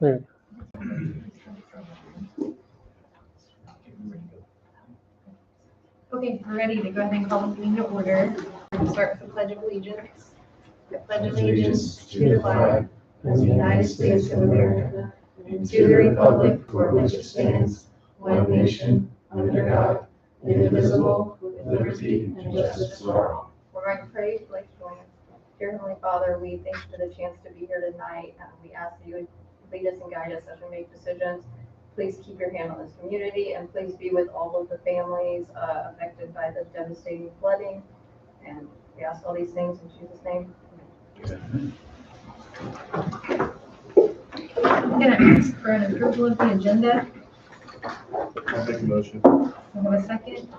Yeah. Okay, we're ready to go ahead and call the meeting to order. We'll start with the Pledge of Allegiance. I pledge allegiance to the flag of the United States of America and to the republic for which it stands, one nation, under God, indivisible, with liberty and justice for all. We're going to pray. Like join us. Dear Heavenly Father, we thank you for the chance to be here tonight. We ask that you would lead us and guide us as we make decisions. Please keep your hand on this community, and please be with all of the families affected by the devastating flooding. And we ask all these things in Jesus' name. I'm going to ask for an approval of the agenda. I'll make a motion. I have a second.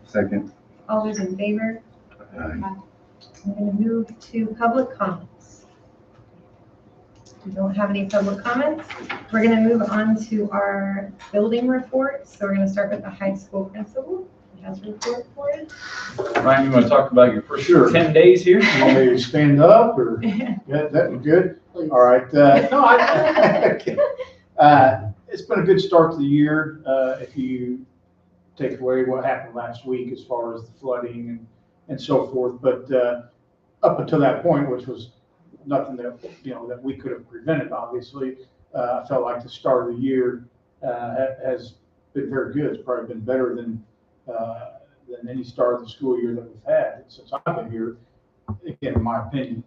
Second. All those in favor? Aye. I'm going to move to public comments. We don't have any public comments. We're going to move on to our building report. So we're going to start with the high school principal. He has a report for us. Ryan, you want to talk about your first Sure. 10 days here? You want me to stand up or, yeah, that'd be good. All right. It's been a good start to the year. If you take away what happened last week as far as the flooding and so forth. But up until that point, which was nothing that, that we could have prevented, obviously, I felt like the start of the year has been very good. It's probably been better than any start of the school year that we've had since I've been here, again, in my opinion.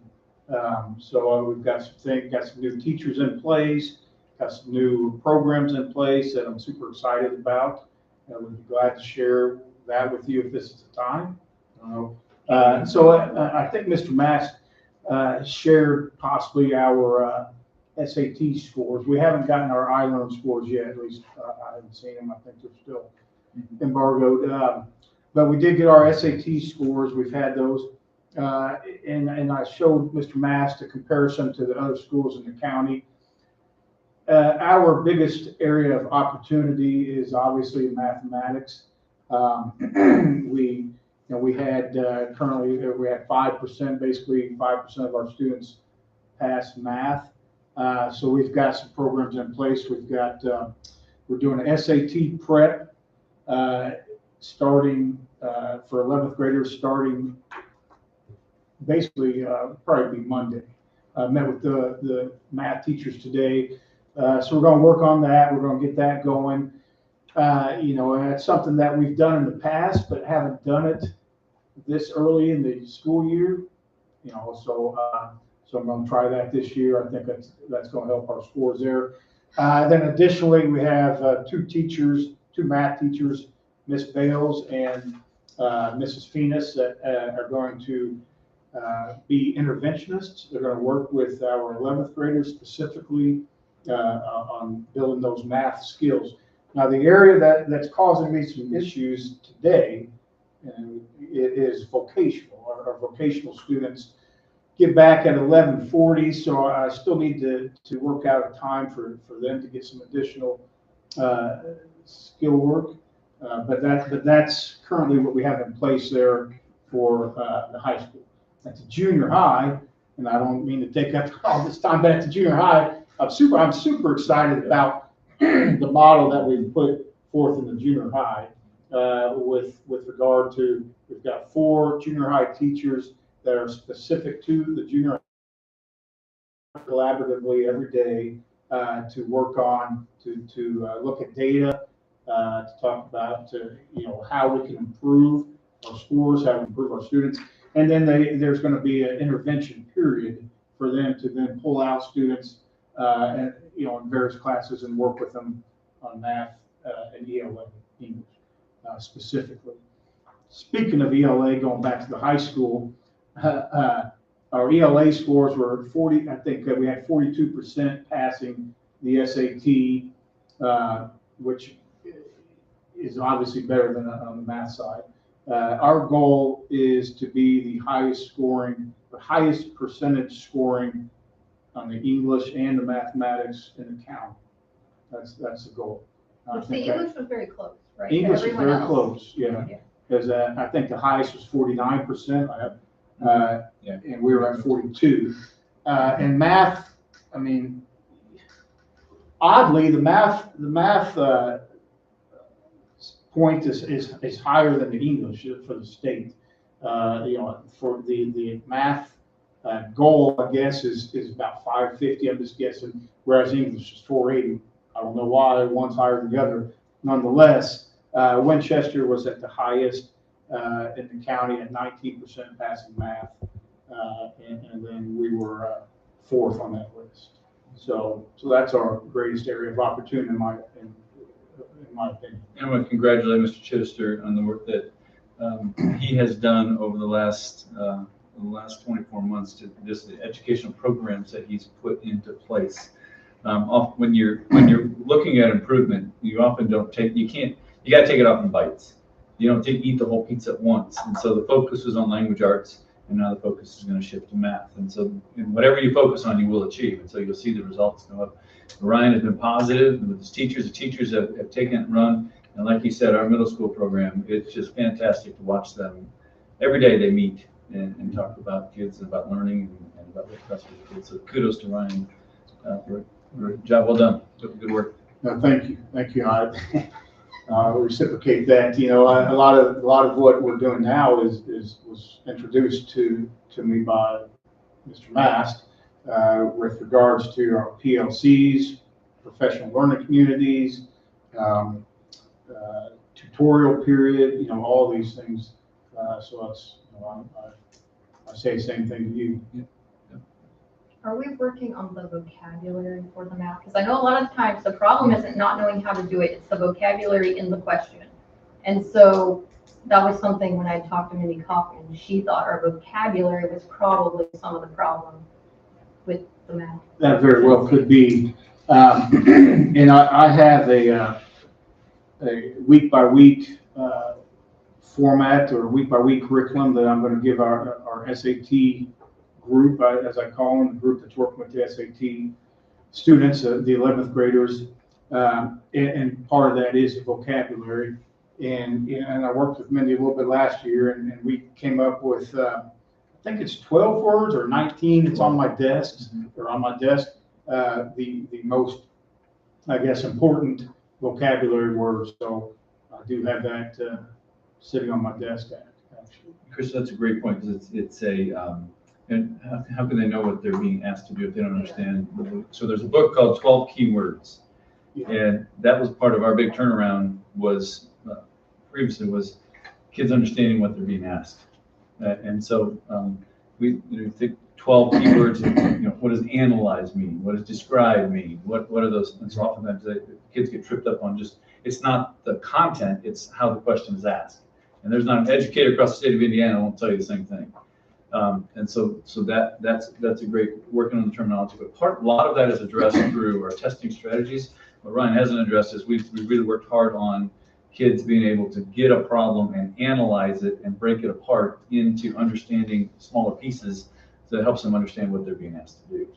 So we've got some new teachers in place, got some new programs in place that I'm super excited about. We'd be glad to share that with you if this is the time. So I think Mr. Mast shared possibly our SAT scores. We haven't gotten our iLearn scores yet, at least I haven't seen them. I think they're still embargoed. But we did get our SAT scores. We've had those. And I showed Mr. Mast a comparison to the other schools in the county. Our biggest area of opportunity is obviously in mathematics. We had currently we had 5%, basically 5% of our students pass math. So we've got some programs in place. We're doing an SAT prep starting for 11th graders starting basically probably be Monday. Met with the math teachers today. So we're going to work on that. We're going to get that going. And it's something that we've done in the past, but haven't done it this early in the school year. So I'm going to try that this year. I think that's going to help our scores there. Then additionally, we have two math teachers, Miss Bales and Mrs. Phoenix, that are going to be interventionists. They're going to work with our 11th graders specifically on building those math skills. Now, the area that's causing me some issues today is vocational. Our vocational students get back at 11:40, so I still need to work out a time for them to get some additional skill work. But that's currently what we have in place there for the high school. At the junior high, and I don't mean to take up all this time, but at the junior high, I'm super excited about the model that we've put forth in the junior high with regard to, we've got 4 junior high teachers that are specific to the junior high collaboratively every day to work on, to look at data, to talk about, how we can improve our scores, how we improve our students. And then there's going to be an intervention period for them to then pull out students in various classes and work with them on math and ELA, English specifically. Speaking of ELA, going back to the high school, our ELA scores were 40. I think we had 42% passing the SAT, which is obviously better than on the math side. Our goal is to be the highest percentage scoring on the English and the mathematics in the county. That's the goal. The English was very close, right? English is very close, yeah. Because I think the highest was 49%, and we were at 42. And math, I mean, oddly, the math point is higher than the English for the state. For the math goal, I guess, is about 550. I'm just guessing, whereas English is 480. I don't know why one's higher than the other. Nonetheless, Winchester was at the highest in the county at 19% passing math, and then we were fourth on that list. So that's our greatest area of opportunity in my opinion. And I want to congratulate Mr. Chittister on the work that he has done over the last 24 months to just the educational programs that he's put into place. When you're looking at improvement, you often you got to take it off in bites. You don't eat the whole pizza at once. And so the focus was on language arts, and now the focus is going to shift to math. And so whatever you focus on, you will achieve. And so you'll see the results go up. Ryan has been positive with his teachers. The teachers have taken it and run. And like you said, our middle school program, it's just fantastic to watch them. Every day they meet and talk about kids and about learning and about what's best for the kids. So kudos to Ryan for a job well done. Good work. No, thank you. I reciprocate that. A lot of what we're doing now was introduced to me by Mr. Mast with regards to our PLCs, professional learning communities, tutorial period. All these things. So it's I say the same thing to you. Are we working on the vocabulary for the math? Because I know a lot of times the problem isn't not knowing how to do it, it's the vocabulary in the question. And so that was something when I talked to Mindy Kaufman, she thought our vocabulary was probably some of the problem with the math. That very well could be. And I have a week by week format or week by week curriculum that I'm going to give our SAT group, as I call them, the group that's working with the SAT students, the 11th graders, and part of that is vocabulary. And I worked with Mindy a little bit last year, and we came up with, I think it's 12 words or 19. It's on my desk, the most, I guess, important vocabulary words. So I do have that sitting on my desk, actually. Chris, that's a great point because it's a and how can they know what they're being asked to do if they don't understand? So there's a book called 12 Key Words, and that was part of our big turnaround. Was previously was kids understanding what they're being asked, and so we think 12 key words. What does analyze mean? What does describe mean? What are those? And so oftentimes the kids get tripped up on just it's not the content, it's how the question is asked. And there's not an educator across the state of Indiana who won't tell you the same thing. And so that's a great working on the terminology. But a lot of that is addressed through our testing strategies. What Ryan hasn't addressed is we've really worked hard on kids being able to get a problem and analyze it and break it apart into understanding smaller pieces that helps them understand what they're being asked to do.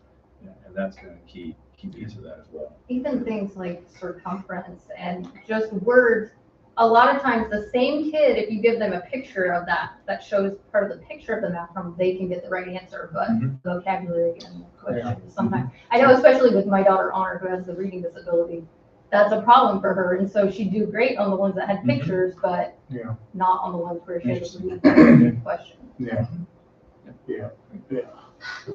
And that's been a key piece of that as well. Even things like circumference and just words. A lot of times the same kid, if you give them a picture of that shows part of the picture of the math problem, they can get the right answer, but vocabulary and questions sometimes. I know, especially with my daughter Honor, who has the reading disability, that's a problem for her. And so she'd do great on the ones that had pictures, but not on the ones where she had to read the question. Yeah.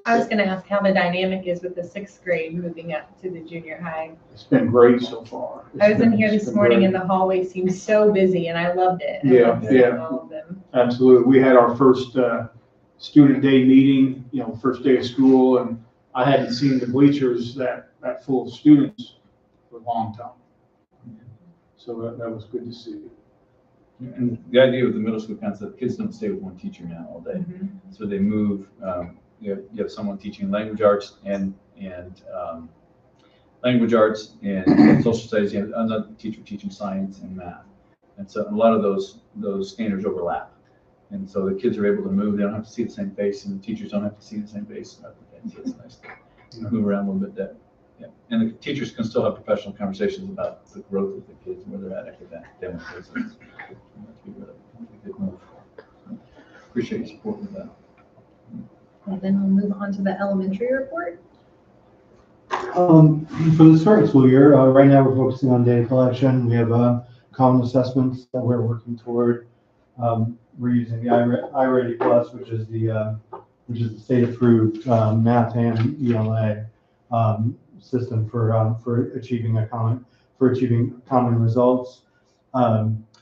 I was going to ask how the dynamic is with the 6th grade moving up to the junior high. It's been great so far. I was in here this morning and the hallway seemed so busy and I loved it. I loved seeing all of them. Absolutely. We had our first student day meeting, first day of school, and I hadn't seen the bleachers that full of students for a long time. So that was good to see. And the idea with the middle school concept, kids don't stay with one teacher now all day. So they move. You have someone teaching language arts and social studies. You have another teacher teaching science and math, and so a lot of those standards overlap. And so the kids are able to move. They don't have to see the same face, and the teachers don't have to see the same face. So it's nice to move around a little bit. And the teachers can still have professional conversations about the growth of the kids and where they're at academically. So that's a good move. So appreciate your support with that. And then we'll move on to the elementary report. For the starting school year, right now we're focusing on data collection. We have common assessments that we're working toward. We're using the iReady Plus, which is the state-approved math and ELA system for achieving common results.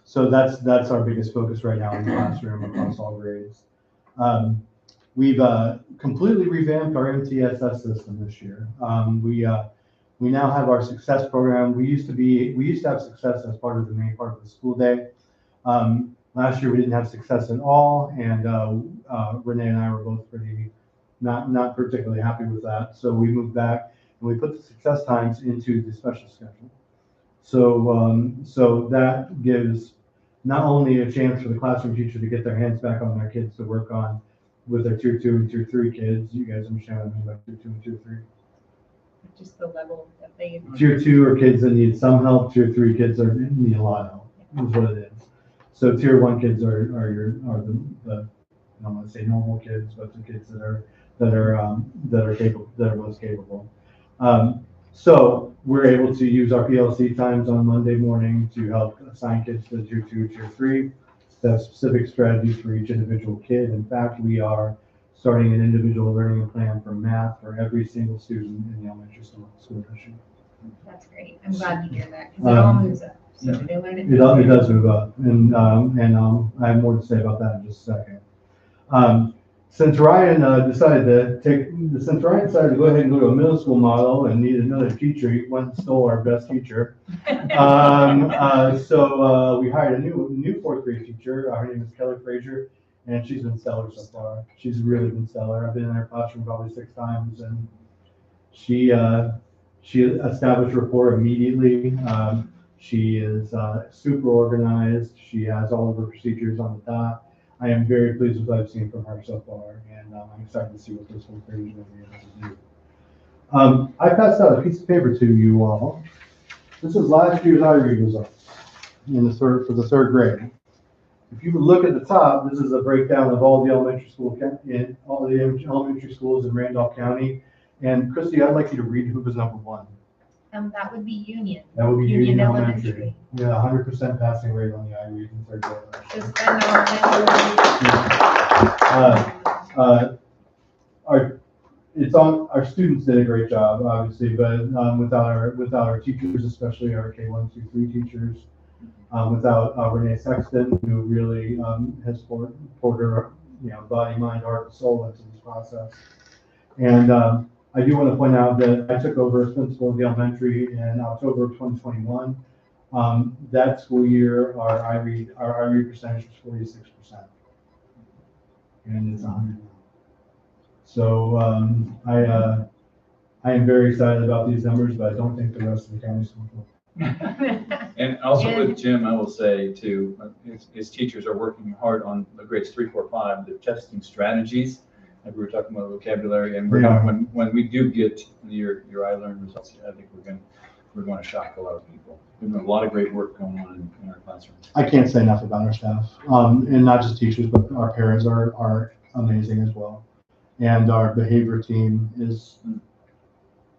So that's our biggest focus right now in the classroom across all grades. We've completely revamped our MTSS system this year. We now have our success program. We used to have success as part of the main part of the school day. Last year we didn't have success at all, and Renee and I were both pretty not particularly happy with that. So we moved back and we put the success times into the special schedule. So that gives not only a chance for the classroom teacher to get their hands back on their kids to work on with their tier 2 and tier 3 kids. You guys understand what I mean by tier 2 and tier 3? Just the level that they. Tier 2 are kids that need some help. Tier 3 kids need a lot of help. Is what it is. So tier 1 kids are the I don't want to say normal kids, but the kids that are capable, that are most capable. So we're able to use our PLC times on Monday morning to help assign kids to tier 2, tier 3. Have specific strategies for each individual kid. In fact, we are starting an individual learning plan for math for every single student in the elementary school this year. That's great. I'm glad to hear that because it all moves up. So they learn it. It does move up, and I have more to say about that in just a second. Since Ryan decided to go ahead and go to a middle school model and need another teacher, he went and stole our best teacher. So we hired a new fourth grade teacher. Her name is Kelly Frazier, and she's been stellar so far. She's really been stellar. I've been in her classroom probably 6 times, and she established rapport immediately. She is super organized. She has all of her procedures on the dot. I am very pleased with what I've seen from her so far, and I'm excited to see what this whole thing is going to be able to do. I passed out a piece of paper to you all. This is last year's iRead results for the third grade. If you look at the top, this is a breakdown of all the elementary schools in Randolph County. And Christy, I'd like you to read who was number 1. That would be Union. That would be Union Elementary. Elementary. Yeah, 100% passing rate on the iRead in third grade. Just been our students did a great job, obviously, but without our teachers, especially our K1, 2, 3 teachers, without Renee Sexton, who really has poured her body, mind, heart, and soul into this process. And I do want to point out that I took over as principal of the elementary in October of 2021. That school year, our iRead percentage was 46%, and it's 100 now. So I am very excited about these numbers, but I don't think the rest of the county schools will. And also with Jim, I will say too, his teachers are working hard on the grades 3, 4, 5. They're testing strategies. Like we were talking about vocabulary, and when we do get your iLearn results, I think we're going to shock a lot of people. We've got a lot of great work going on in our classroom. I can't say enough about our staff, and not just teachers, but our parents are amazing as well. And our behavior team is,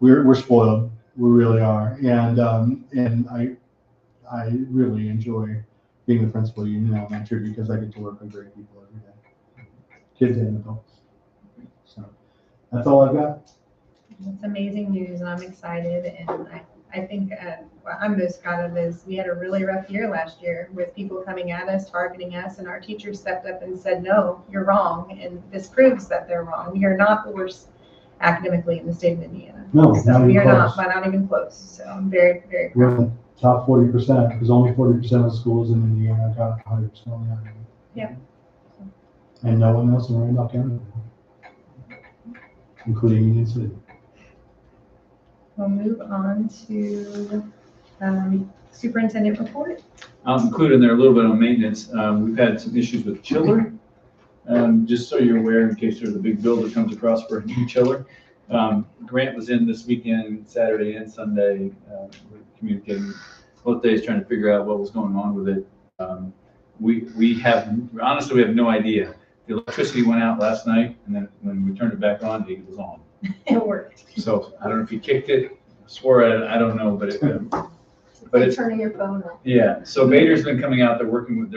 we're spoiled. We really are, and I really enjoy being the principal of Union Elementary because I get to work with great people every day, kids and adults. So that's all I've got. It's amazing news, and I'm excited. And I think what I'm most proud of is we had a really rough year last year with people coming at us, targeting us, and our teachers stepped up and said, "No, you're wrong," and this proves that they're wrong. We are not the worst academically in the state of Indiana. No, so we are not even close. So I'm very, very proud. We're in the top 40% because only 40% of schools in Indiana got 100% on that. Yeah. And no one else in Randolph County, including Union City. We'll move on to superintendent report. I'll include in there a little bit on maintenance. We've had some issues with chiller. Just so you're aware, in case there's a big bill that comes across for a new chiller. Grant was in this weekend, Saturday and Sunday, we're communicating both days, trying to figure out what was going on with it. We have no idea. The electricity went out last night, and then when we turned it back on, it was on. It worked. So I don't know if he kicked it, swore at it, I don't know, but but it's, turning your phone off. yeah, so Bader's been coming out, they're working with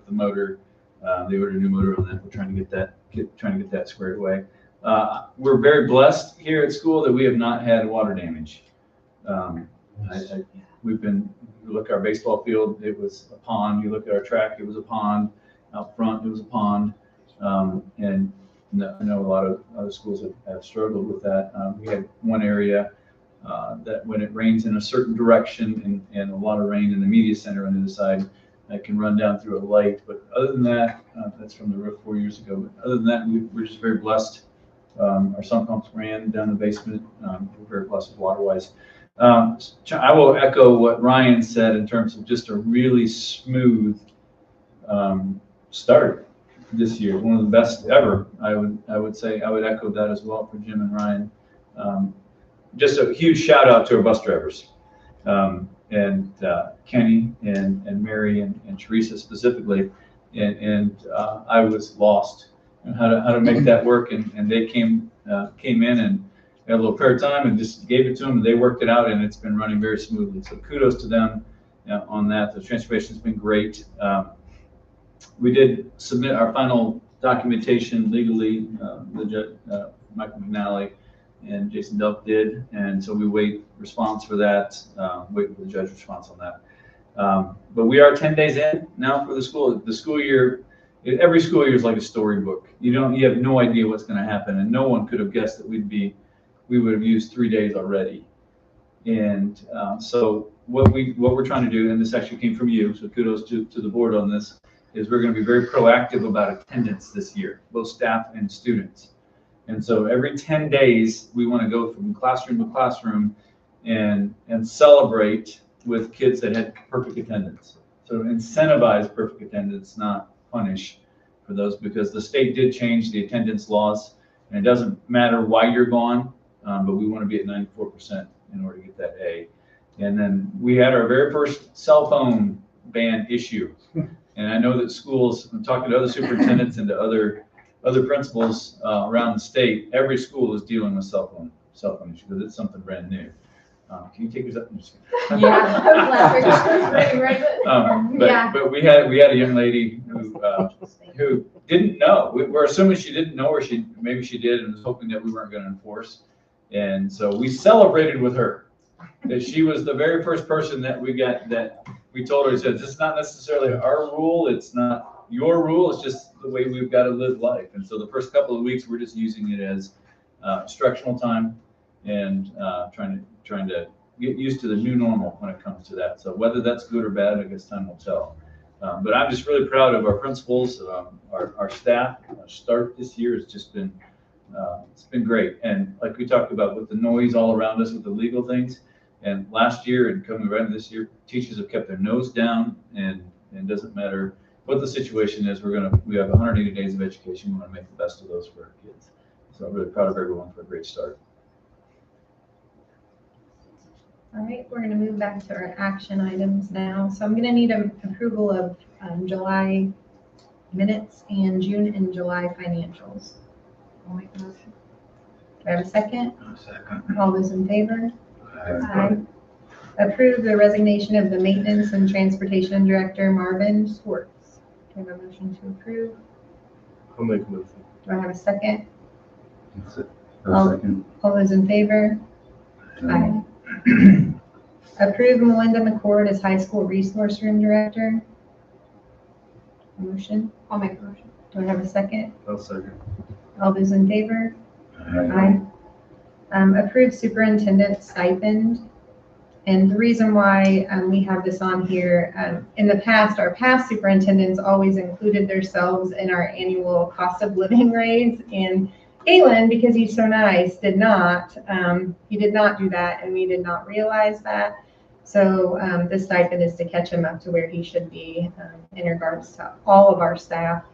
the motor. They ordered a new motor on that, we're trying to get that squared away. We're very blessed here at school that we have not had water damage. We've been, you look at our baseball field, it was a pond. You look at our track, it was a pond. Out front, it was a pond. And I know a lot of other schools have struggled with that. We had one area that when it rains in a certain direction and a lot of rain in the media center on the other side, that can run down through a light. But other than that, that's from the roof 4 years ago. But other than that, we're just very blessed. Our sump pumps ran down the basement. We're very blessed water-wise. I will echo what Ryan said in terms of just a really smooth start this year. One of the best ever. I would say I would echo that as well for Jim and Ryan. Just a huge shout out to our bus drivers. And Kenny and Mary and Teresa specifically, and I was lost on how to make that work, and they came in and had a little prayer time and just gave it to them, and they worked it out, and it's been running very smoothly. So kudos to them on that. The transformation's been great. We did submit our final documentation legally. The judge, Michael McNally and Jason Delp did, and so we wait response for that, wait for the judge response on that. But we are 10 days in now for the school. The school year, every school year is like a storybook. You have no idea what's going to happen, and no one could have guessed that we would have used 3 days already. And so what we're trying to do, and this actually came from you, so kudos to the board on this, is we're going to be very proactive about attendance this year, both staff and students. And so every 10 days, we want to go from classroom to classroom and celebrate with kids that had perfect attendance. So incentivize perfect attendance, not punish for those, because the state did change the attendance laws, and it doesn't matter why you're gone, but we want to be at 94% in order to get that A. And then we had our very first cell phone ban issue. And I know that schools, I'm talking to other superintendents and to other principals around the state, every school is dealing with cell phone issue because it's something brand new. Can you take this up? But we had a young lady who didn't know. We're assuming she didn't know, or maybe she did and was hoping that we weren't going to enforce. And so we celebrated with her that she was the very first person that we told her, said, this is not necessarily our rule. It's not your rule. It's just the way we've got to live life. And so the first couple of weeks, we're just using it as instructional time and trying to get used to the new normal when it comes to that. So whether that's good or bad, I guess time will tell. But I'm just really proud of our principals, our staff. Our start this year has just been, it's been great. And like we talked about with the noise all around us with the legal things, and last year and coming around this year, teachers have kept their nose down, and it doesn't matter what the situation is. We have 180 days of education. We want to make the best of those for our kids. So I'm really proud of everyone for a great start. All right, we're going to move back to our action items now. So I'm going to need approval of July minutes and June and July financials. I'll make a motion. Do I have a second? Second. All those in favor? Aye. Approve the resignation of the maintenance and transportation director, Marvin Swartz. Do I have a motion to approve? I'll make a motion. Do I have a second? Second. All those in favor? Aye. Approve Melinda McCord as high school resource room director. Motion? I'll make a motion. Do I have a second? I'll second. All those in favor? Aye. Approve superintendent stipend. And the reason why we have this on here, in the past, our past superintendents always included themselves in our annual cost of living raise. And Galen, because he's so nice, did not. He did not do that, and we did not realize that. So the stipend is to catch him up to where he should be in regards to all of our staff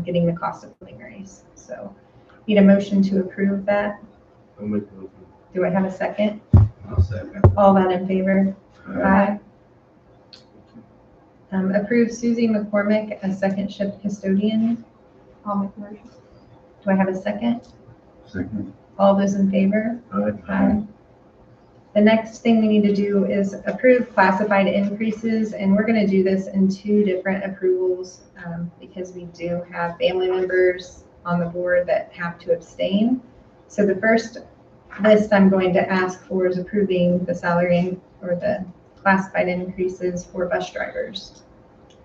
getting the cost of living raise. So need a motion to approve that. I'll make a motion. Do I have a second? I'll second. All that in favor? Aye. Approve Susie McCormick as second shift custodian. I'll make a motion. Do I have a second? Second. All those in favor? Aye. Aye. The next thing we need to do is approve classified increases, and we're gonna do this in 2 different approvals, because we do have family members on the board that have to abstain. So the first list I'm going to ask for is approving the salary or the classified increases for bus drivers.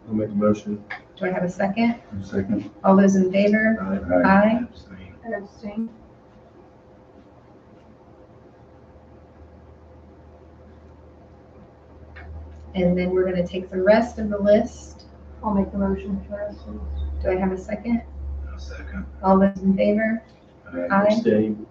I'll make a motion. Do I have a second? Second. All those in favor? Aye. Abstain. I abstain. And then we're gonna take the rest of the list. I'll make the motion for us. Do I have a second? I'll second. All those in favor? Aye. Abstain.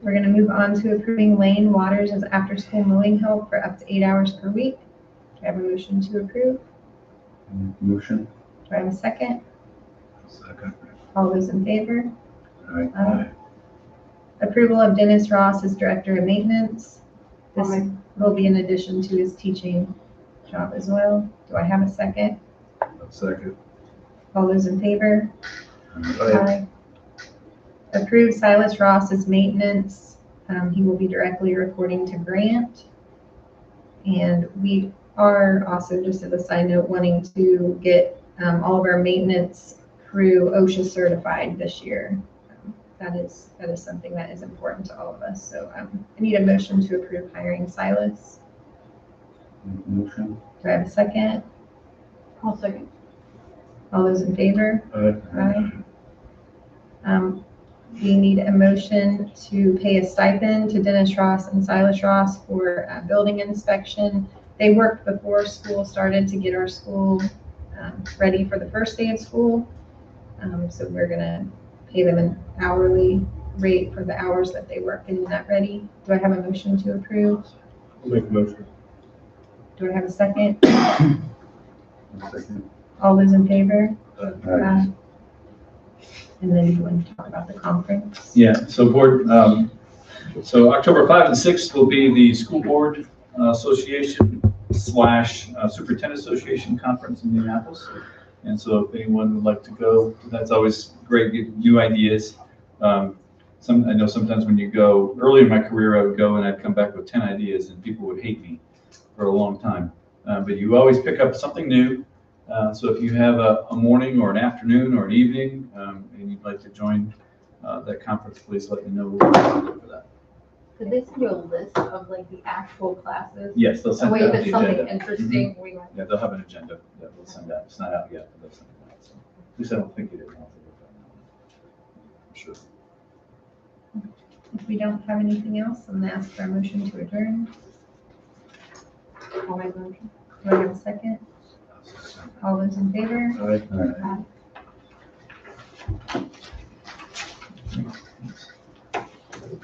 We're gonna move on to approving Lane Waters as after-school mowing help for up to 8 hours per week. Do I have a motion to approve? Motion. Do I have a second? I'll second. All those in favor? Aye. Aye. Approval of Dennis Ross as Director of Maintenance. This I'll make- will be in addition to his teaching job as well. Do I have a second? I'll second. All those in favor? Aye. Approve Silas Ross as maintenance. He will be directly reporting to Grant. And we are also, just as a side note, wanting to get all of our maintenance crew OSHA certified this year. That is something that is important to all of us. So I need a motion to approve hiring Silas. Motion. Do I have a second? I'll second. All those in favor? Aye. We need a motion to pay a stipend to Dennis Ross and Silas Ross for building inspection. They worked before school started to get our school ready for the first day of school. So we're gonna pay them an hourly rate for the hours that they work getting that ready. Do I have a motion to approve? I'll make a motion. Do I have a second? Second. All those in favor? Aye. And then you want to talk about the conference? Yeah, so board, so October 5 and 6 will be the School Board Association / Superintendent Association Conference in Indianapolis. And so if anyone would like to go, that's always great, get new ideas. I know sometimes when you go, early in my career, I would go and I'd come back with 10 ideas and people would hate me for a long time. But you always pick up something new. So if you have a morning or an afternoon or an evening, and you'd like to join that conference, please let me know. We'll for that. Did they send you a list of like the actual classes? Yes, they'll So send wait, out if the it's something agenda. interesting, we might. Yeah, they'll have an agenda that we'll send out. It's not out yet, but they'll send it out. So, at least I don't think it is. I'm sure. If we don't have anything else, I'm gonna ask for a motion to adjourn. I'll make the motion. Do I have a second? All those in favor? Aye. Aye. Aye.